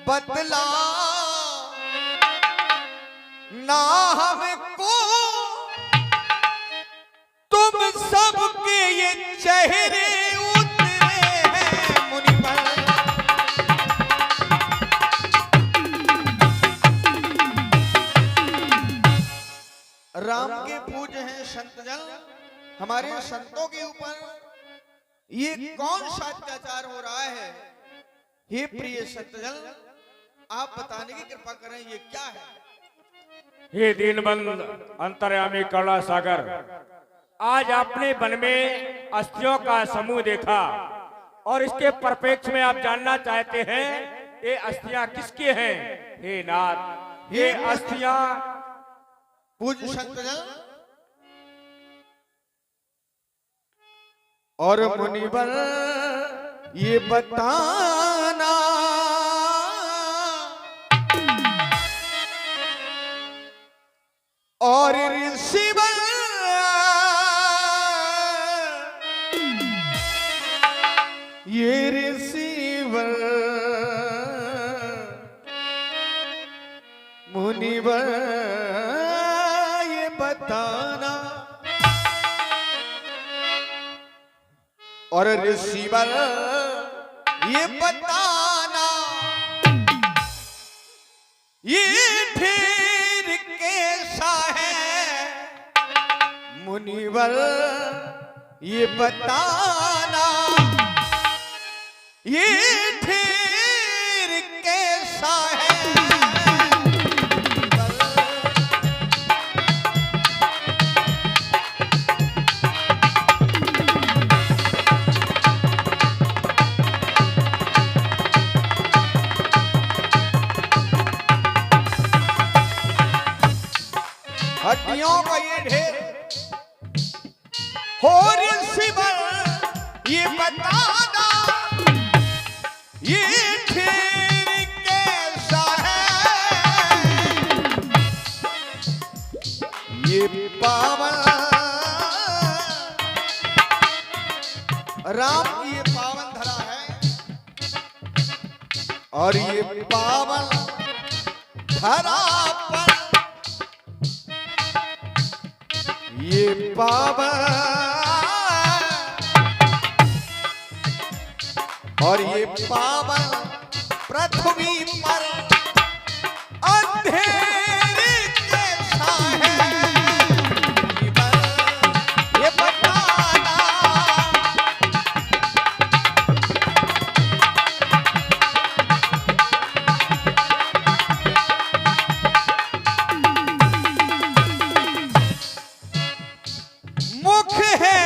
बदला ना हमको तुम सबके ये चेहरे उतरे हैं मुनिवर। राम के पूज्य हैं संतजन, हमारे संतों के ऊपर ये कौन सा अत्याचार हो रहा है? हे प्रिय संतजन, आप बताने की कृपा करें ये क्या है? हे दीनबंध अंतर्यामी करुणा सागर, आज आपने वन में अस्थियों का समूह देखा और इसके परिप्रेक्ष्य में आप जानना चाहते हैं ये अस्थियां किसके हैं? हे नाथ, ये अस्थियां पूज्य संतजन और मुनिवर ये बताना और ऋषिवर ये ऋषिवर मुनिवर ये बताना और ऋषिवर ये बताना ये ढेर कैसा है मुनिवर ये बताना ये ढेर कैसा है। हड्डियों का ये ढेर हो ऋषिवर ये बताना ये ढेर कैसा है। ये पावन राम ये पावन धरा है और ये पावन धरा पर ये पावन और ये पावन पृथ्वी पर अंधेरे कैसा है ये बताना। मुख है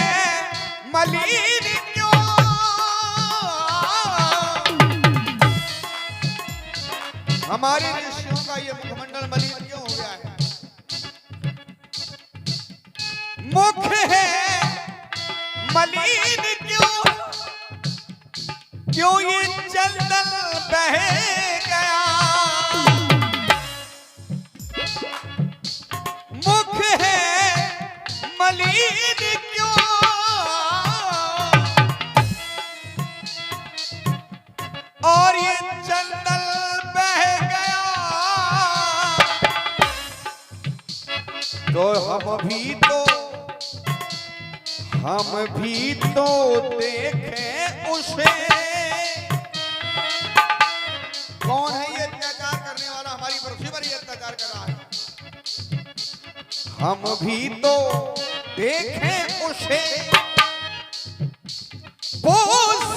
मलिन क्यों हमारे ऋषियों का ये मुखमंडल मलिन क्यों हो गया है? मुख है मलिन क्यों ये जलदल बह गया? मुख है मलिन क्यों और ये जलदल बह गया? तो हम भी तो देखें उसे। कौन है ये अत्याचार करने वाला? हमारी पृथ्वी पर ये अत्याचार कर रहा है। हम भी तो देखें उसे वो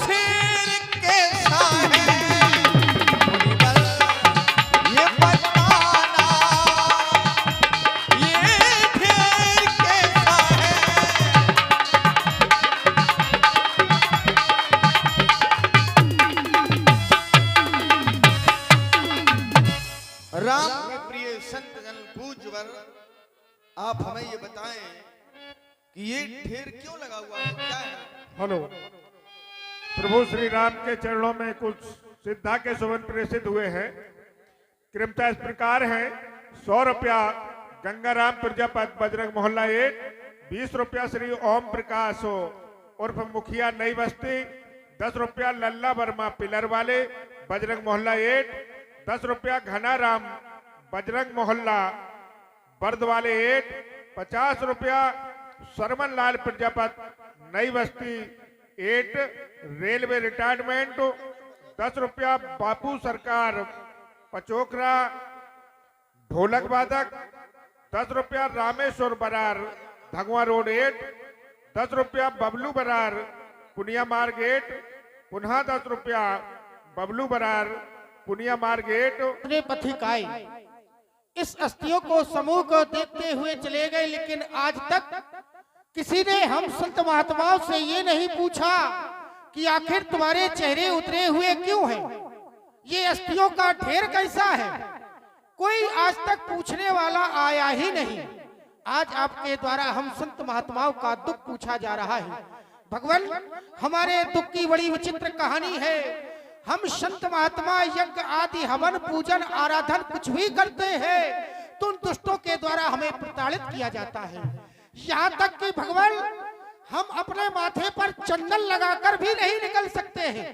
शेर कैसा है मुनिवर ये बताना ये ढेर कैसा है। राम के प्रिय संत जन पूज्यवर, आप हमें ये बताएं कि ये ढेर क्यों लगा हुआ है, क्या है? हेलो प्रभु श्री राम के चरणों में कुछ सिद्धा के सुवन प्रेषित हुए हैं। कृपया इस प्रकार है। 100 रुपया गंगाराम प्रजापत बजरंग मोहल्ला 1, 20 रुपया श्री ओम प्रकाश उर्फ मुखिया नई बस्ती, 10 रुपया लल्ला वर्मा पिलर वाले बजरंग मोहल्ला 8, 10 रुपया घनाराम बजरंग मोहल्ला बर्दवाले 8। 50 रुपया सरमन लाल प्रजापत नई बस्ती 8 रेलवे रिटायरमेंट। 10 रुपया बापू सरकार पचोकरा ढोलक वादक। 10 रुपया रामेश्वर बरार धगवा रोड 8। 10 रुपया बबलू बरार पुनिया मार्ग 8। पुनः 10 रुपया बबलू बरार पुनिया मार्ग 8। अपने पथिक आए, इस अस्थियों को समूह को देखते हुए चले गए, लेकिन आज तक किसी ने हम संत महात्माओं से ये नहीं पूछा कि आखिर तुम्हारे चेहरे उतरे हुए क्यों हैं, ये अस्थियों का ढेर कैसा है। कोई आज तक पूछने वाला आया ही नहीं। आज आपके द्वारा हम संत महात्माओं का दुख पूछा जा रहा है। भगवान, हमारे दुख की बड़ी विचित्र कहानी है। हम संत महात्मा यज्ञ आदि हवन पूजन आराधन कुछ भी करते हैं तो उन दुष्टों के द्वारा हमें प्रताड़ित किया जाता है। यहाँ तक कि भगवान, हम अपने माथे पर चंदन लगाकर भी नहीं निकल सकते हैं।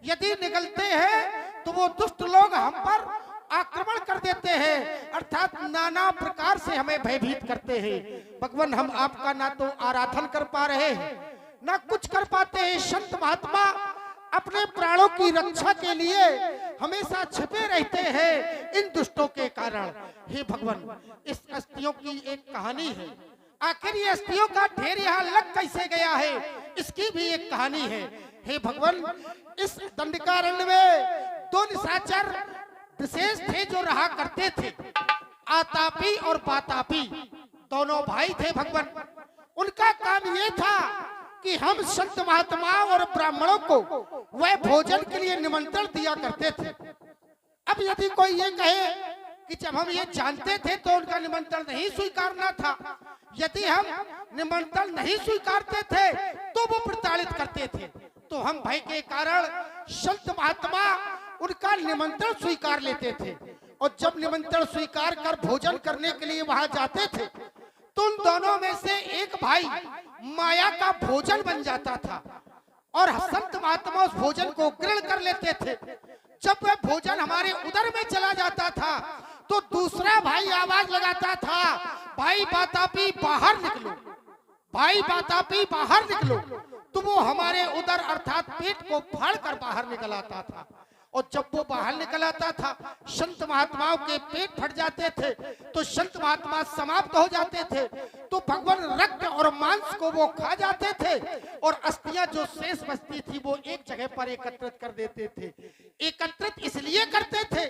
यदि निकलते हैं तो वो दुष्ट लोग हम पर आक्रमण कर देते हैं, अर्थात नाना प्रकार से हमें भयभीत करते हैं। भगवान, हम आपका ना तो आराधन कर पा रहे हैं ना कुछ कर पाते हैं। संत महात्मा अपने प्राणों की रक्षा के लिए हमेशा छिपे रहते हैं इन दुष्टों के कारण। हे भगवान, इस अस्थियों की एक कहानी है। आखिर ये अस्थियों का ढेर यहाँ लग कैसे गया है, इसकी भी एक कहानी है। हे भगवान, इस दंडकारण्य में 2 निशाचर विशेष थे जो रहा करते थे। आतापी और बातापी दोनों भाई थे भगवान। उनका काम ये था कि हम संत महात्माओं और ब्राह्मणों को वह भोजन के लिए निमंत्रण दिया करते थे। अब यदि कोई ये कहे कि जब हम ये जानते थे तो उनका निमंत्रण नहीं स्वीकारना था, यदि हम निमंत्रण नहीं स्वीकारते थे तो वो प्रताड़ित करते थे, तो हम भय के कारण संत महात्मा उनका निमंत्रण स्वीकार लेते थे। और जब निमंत्रण स्वीकार कर भोजन करने के लिए वहां जाते थे तो उन दोनों में से एक भाई माया का भोजन बन जाता था और संत महात्मा उस भोजन को ग्रहण कर लेते थे। जब वह भोजन हमारे उदर में चला जाता था तो दूसरा भाई आवाज लगाता था, भाई बातापी बाहर निकलो, भाई बातापी बाहर निकलो। तो वो हमारे उदर अर्थात पेट को फाड़ कर बाहर निकल आता था। और जब वो बाहर निकल आता था, संत महात्माओं के पेट फट जाते थे तो संत महात्मा समाप्त हो जाते थे। तो भगवान रक्त और मांस को वो खा जाते थे और अस्थियां जो शेष बचती थी वो एक जगह पर एकत्रित कर देते थे। एकत्रित इसलिए करते थे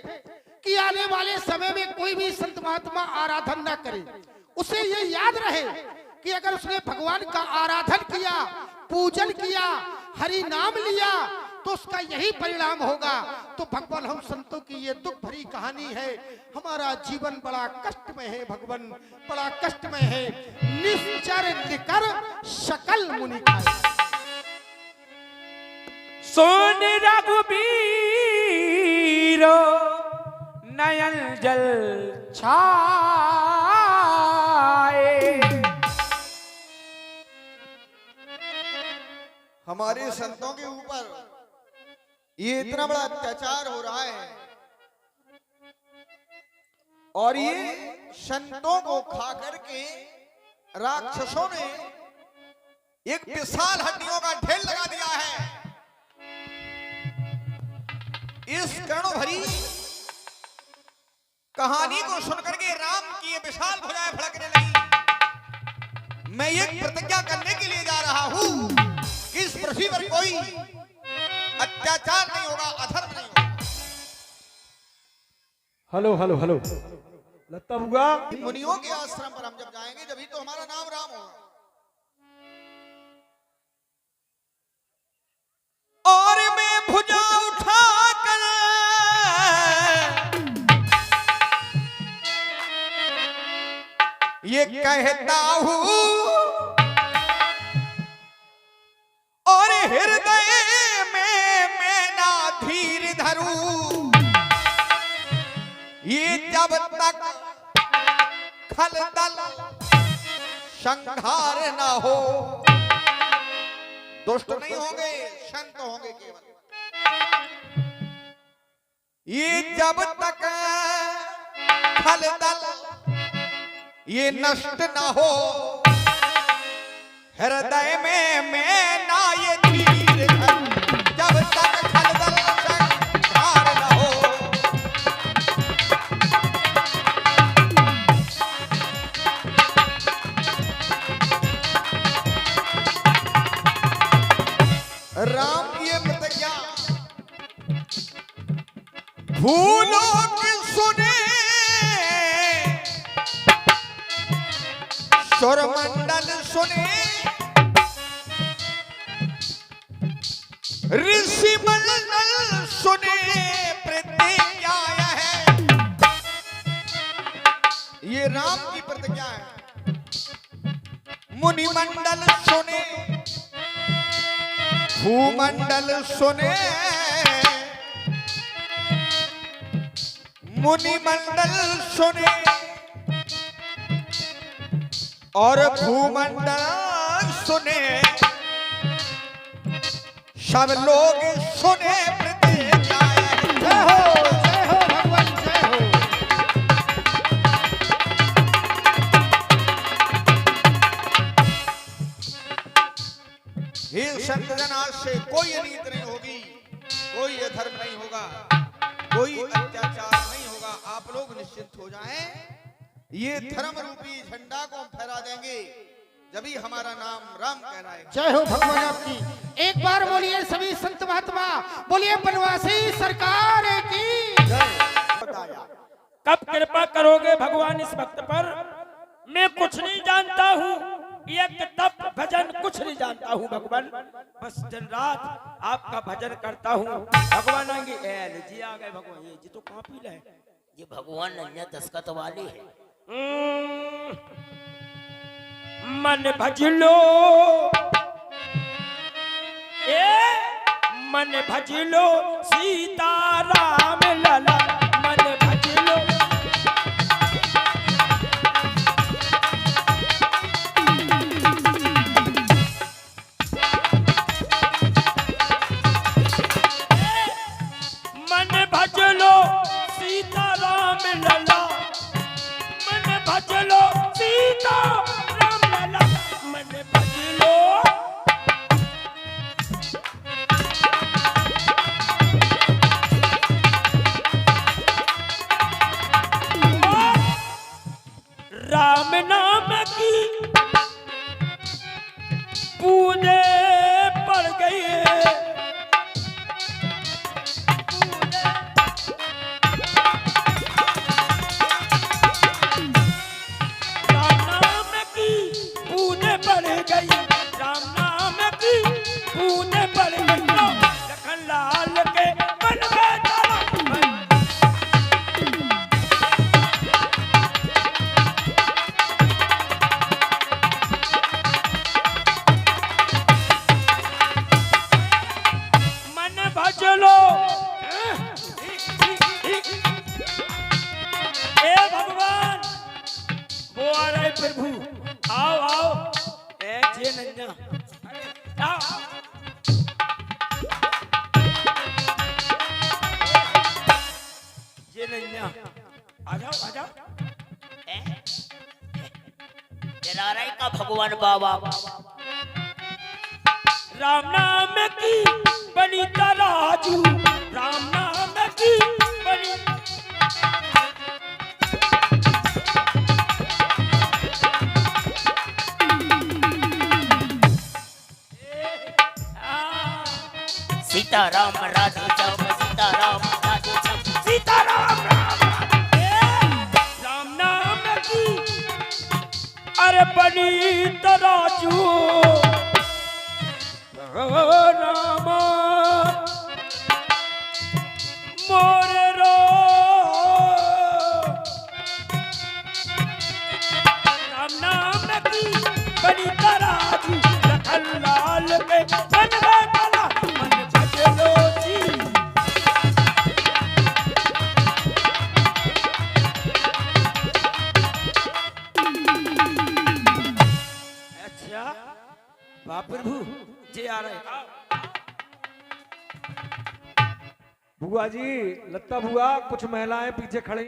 कि आने वाले समय में कोई भी संत महात्मा आराधन ना करे, उसे ये याद रहे कि अगर उसने भगवान का आराधन किया, पूजन किया, हरि नाम लिया तो उसका यही परिणाम होगा। तो भगवान, हम संतों की ये दुख भरी कहानी है। हमारा जीवन बड़ा कष्ट में है भगवान, बड़ा कष्ट में है। निश्चर निकर सकल मुनि खाए। सोन रघुबीरो नयन जल छाए। हमारे संतों के ऊपर ये इतना बड़ा अत्याचार हो रहा है और ये संतों को खा करके राक्षसों ने एक विशाल हड्डियों का ढेर लगा दिया है। इस करुण भरी कहानी को सुनकर के राम की ये विशाल भुजाएं फड़कने लगी। मैं ये प्रतिज्ञा करने के लिए जा रहा हूं कि इस पृथ्वी पर कोई अत्याचार नहीं होगा, अधर्म नहीं होगा। हेलो हेलो हेलो लता बुआ, मुनियों के आश्रम पर हम जब जाएंगे जब ही तो हमारा नाम राम होगा। और मैं भुजा उठाकर ये कहता हूं और हृदय में मैं ना धीर धरूं, ये जब तक खलदल संहार ना हो। दुष्ट नहीं होंगे, संत होंगे केवल। ये जब तक खलदल ये नष्ट न हो हृदय में मैं ना ये धीर धर, जब तक खलदल संहार न हो। राम की ये प्रतिज्ञा भूलोक सुने सुरमंडल सुने ऋषि मंडल सुने प्रतिज्ञा है। ये राम की प्रतिज्ञा है। मुनि मंडल सुने भूमंडल सुने मुनि मंडल सुने और भूमंडल सुने, सब लोग सुने प्रतिज्ञा है। जय हो भगवान, जय हो। हे संतजन, आज से कोई अनीति नहीं होगी, कोई अधर्म नहीं होगा, कोई अत्याचार नहीं होगा। आप लोग निश्चिंत हो जाएं। ये धर्म रूपी झंडा को हम फहरा देंगे जब ही हमारा नाम राम कहलाएगा। जय हो भगवान आपकी। एक बार बोलिए सभी संत महात्मा, बोलिए बनवासी सरकार की। कब कृपा करोगे भगवान इस वक्त पर? मैं कुछ नहीं जानता हूँ, एक तप भजन कुछ नहीं जानता हूँ भगवान, बस दिन रात आपका भजन करता हूँ। भगवान आएंगे, जी आ गए भगवान। ये जी तो कॉपी ले, ये भगवान अन्य दस्खत वाली है। मन भज लो मन भज लो सीताराम लला, मन भज लो। मन भज लो सीताराम लला, मन भज लो सीताराम लला, मन भज लो। राम नाम की बूंदे पड़ गई है, राम नाम की बूंदे पड़ गई, राम नाम की बूंदे पड़ गई। लखन लाल के मन में डाला, मन भज लो। ए भगवान, वो आ रहे प्रभु, आओ आओ। ए जे नन्या, आओ। जे नन्या, आ जाओ आ जाओ। चला रहा का भगवान बाबा। राम नाम की बनी तराजू, राम नाम की बनी। सीताराम राधे श्याम, सीताराम राधे श्याम, सीताराम राम राम नाम की अरे बनी तराजू, राम मोरे रो। राम नाम की बनी तराजू, लखन लाल के मन में डाला, मन भज लो जी। अच्छा बाप प्रभु जी आ रहे। बुआ जी, लत्ता बुआ, कुछ महिलाएं पीछे खड़ी